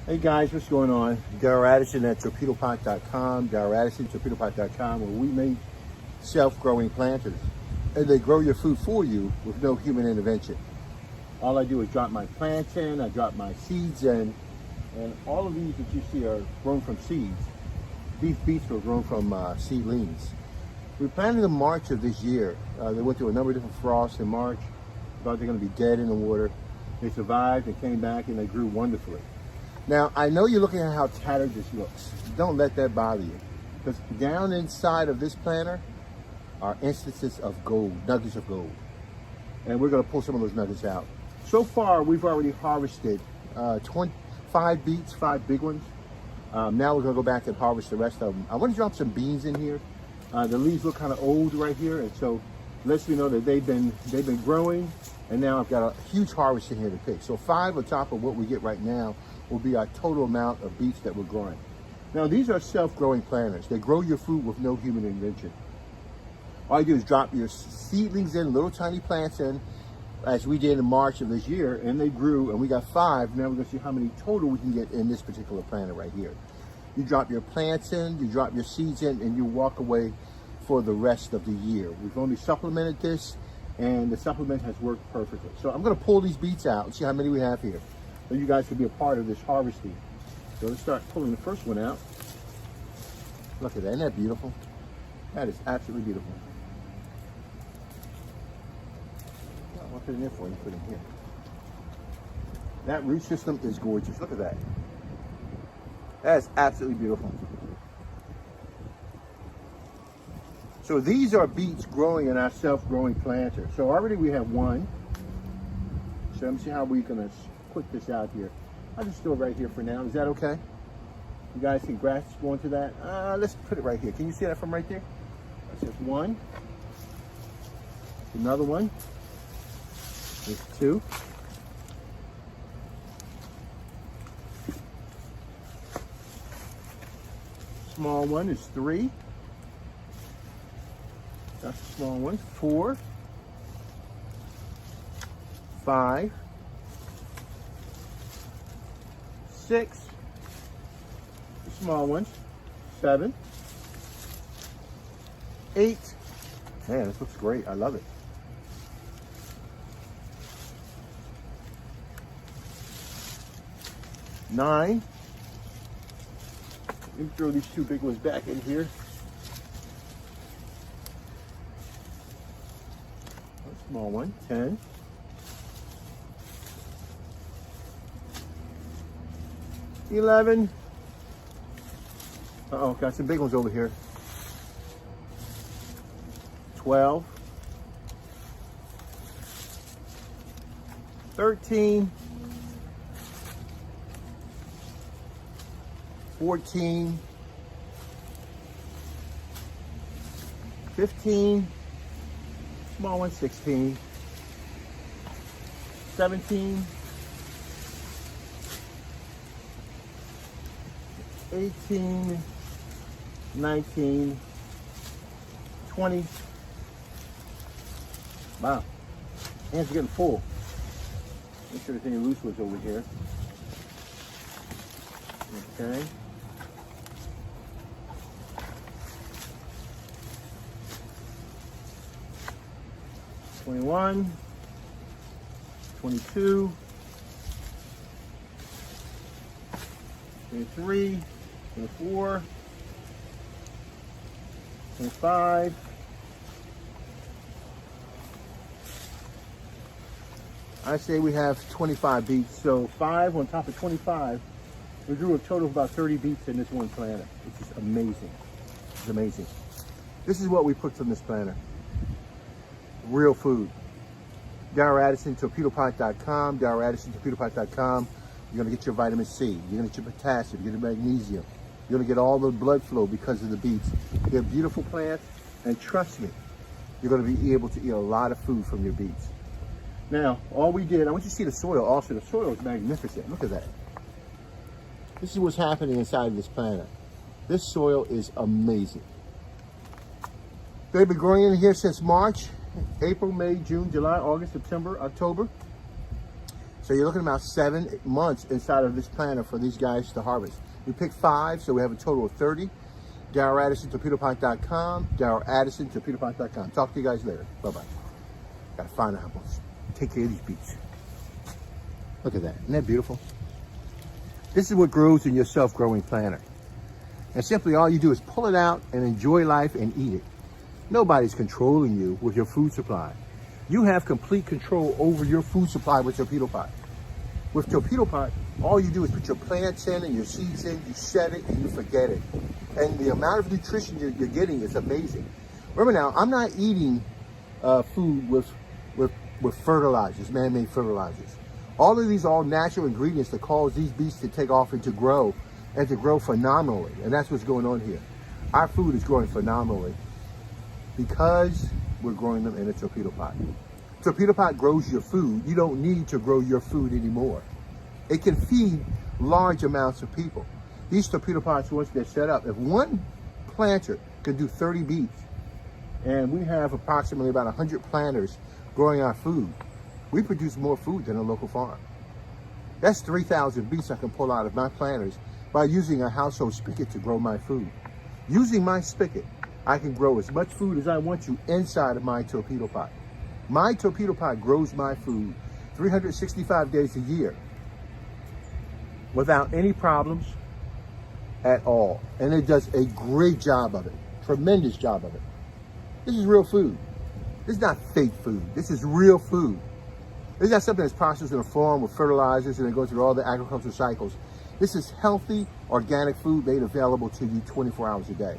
Hey guys, what's going on? Darrell Addison at Torpedopot.com, Darrell Addison, Torpedopot.com, where we make self-growing planters. And they grow your food for you with no human intervention. All I do is drop my plants in, I drop my seeds in, and all of these that you see are grown from seeds. These beets were grown from seedlings. We planted in March of this year. They went through a number of different frosts in March. Thought they're going to be dead in the water. They survived and came back and they grew wonderfully. Now, I know you're looking at how tattered this looks. Don't let that bother you. Because down inside of this planter are instances of gold, nuggets of gold. And we're going to pull some of those nuggets out. So far, we've already harvested 25 beets, 5 big ones. Now we're going to go back and harvest the rest of them. I want to drop some beans in here. The leaves look kind of old right here, and so lets me know that they've been growing. And now I've got a huge harvest in here to pick. So 5 on top of what we get right now will be our total amount of beets that we're growing. Now these are self-growing planters. They grow your food with no human intervention. All you do is drop your seedlings in, little tiny plants in, as we did in March of this year, and they grew, and we got 5. Now we're gonna see how many total we can get in this particular planter right here. You drop your plants in, you drop your seeds in, and you walk away for the rest of the year. We've only supplemented this, and the supplement has worked perfectly. So I'm gonna pull these beets out and see how many we have here, so you guys can be a part of this harvesting. So let's start pulling the first one out. Look at that, isn't that beautiful? That is absolutely beautiful. I'll put it in there for you, put it in here. That root system is gorgeous, look at that. That is absolutely beautiful. So these are beets growing in our self-growing planter. So already we have 1. So let me see how we're gonna put this out here. I'll just store it right here for now. Is that okay? You guys see grass going to that? Let's put it right here. Can you see that from right there? That's just 1. Another one. There's 2. Small one is 3. That's a small one. 4. 5. 6. The small ones. 7. 8. Man, this looks great. I love it. 9. Let me throw these 2 big ones back in here. A small one. 10. 11. Uh-oh, got some big ones over here. 12. 13. 14. 15. Small one. 16. 17. 18, 19, 20. Wow, hands are getting full. Make sure there's any loose ones over here. Okay. $21, $22, $23, 24, 25, I say we have 25 beets. So 5 on top of 25. We grew a total of about 30 beets in this one planter, which is amazing. It's amazing. This is what we put from this planter. Real food. Darrell Addison, Torpedopot.com, Darrell Addison, Torpedopot.com. You're gonna get your vitamin C, you're gonna get your potassium, you're gonna get magnesium. You're gonna get all the blood flow because of the beets. They're beautiful plants, and trust me, you're gonna be able to eat a lot of food from your beets. Now, all we did, I want you to see the soil also. The soil is magnificent, look at that. This is what's happening inside of this planter. This soil is amazing. They've been growing in here since March, April, May, June, July, August, September, October. So you're looking at about 7 months inside of this planter for these guys to harvest. We picked 5, so we have a total of 30. Darryl Addison, Torpedopot.com. Darryl Addison, Torpedopot.com. Talk to you guys later. Bye-bye. Gotta find out how much. Take care of these beets. Look at that. Isn't that beautiful? This is what grows in your self-growing planter. And simply all you do is pull it out and enjoy life and eat it. Nobody's controlling you with your food supply. You have complete control over your food supply with Torpedopot. With Torpedopot, all you do is put your plants in and your seeds in, you set it and you forget it. And the amount of nutrition you're getting is amazing. Remember now, I'm not eating food with fertilizers, man-made fertilizers. All of these are all natural ingredients that cause these beets to take off and to grow phenomenally. And that's what's going on here. Our food is growing phenomenally because we're growing them in a Torpedopot. Torpedopot grows your food. You don't need to grow your food anymore. It can feed large amounts of people. These Torpedopots, once they're set up, if one planter can do 30 beets, and we have approximately about 100 planters growing our food, we produce more food than a local farm. That's 3,000 beets I can pull out of my planters by using a household spigot to grow my food. Using my spigot, I can grow as much food as I want to inside of my Torpedopot. My Torpedopot grows my food 365 days a year without any problems at all. And it does a great job of it, tremendous job of it. This is real food. This is not fake food. This is real food. This is not something that's processed in a farm with fertilizers and it goes through all the agricultural cycles. This is healthy, organic food made available to you 24 hours a day.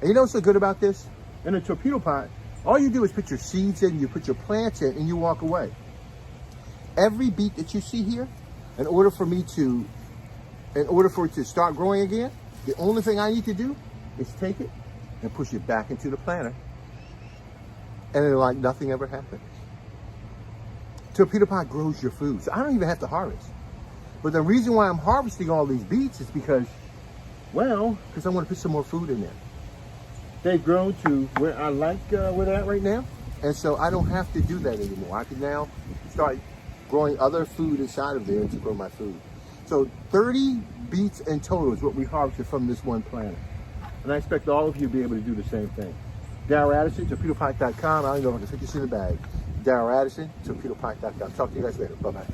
And you know what's so good about this? In a Torpedopot, all you do is put your seeds in, you put your plants in, and you walk away. Every beet that you see here, in order for it to start growing again, the only thing I need to do is take it and push it back into the planter. And it's like nothing ever happened. Torpedopot grows your food, so I don't even have to harvest. But the reason why I'm harvesting all these beets is because I want to put some more food in there. They've grown to where I like where they're at right now. And so I don't have to do that anymore. I can now start growing other food inside of there to grow my food. So 30 beets in total is what we harvested from this one planter. And I expect all of you to be able to do the same thing. Darryl Addison, Torpedopot.com. I don't know if I can fit this in the bag. Darryl Addison, Torpedopot.com. Talk to you guys later. Bye-bye.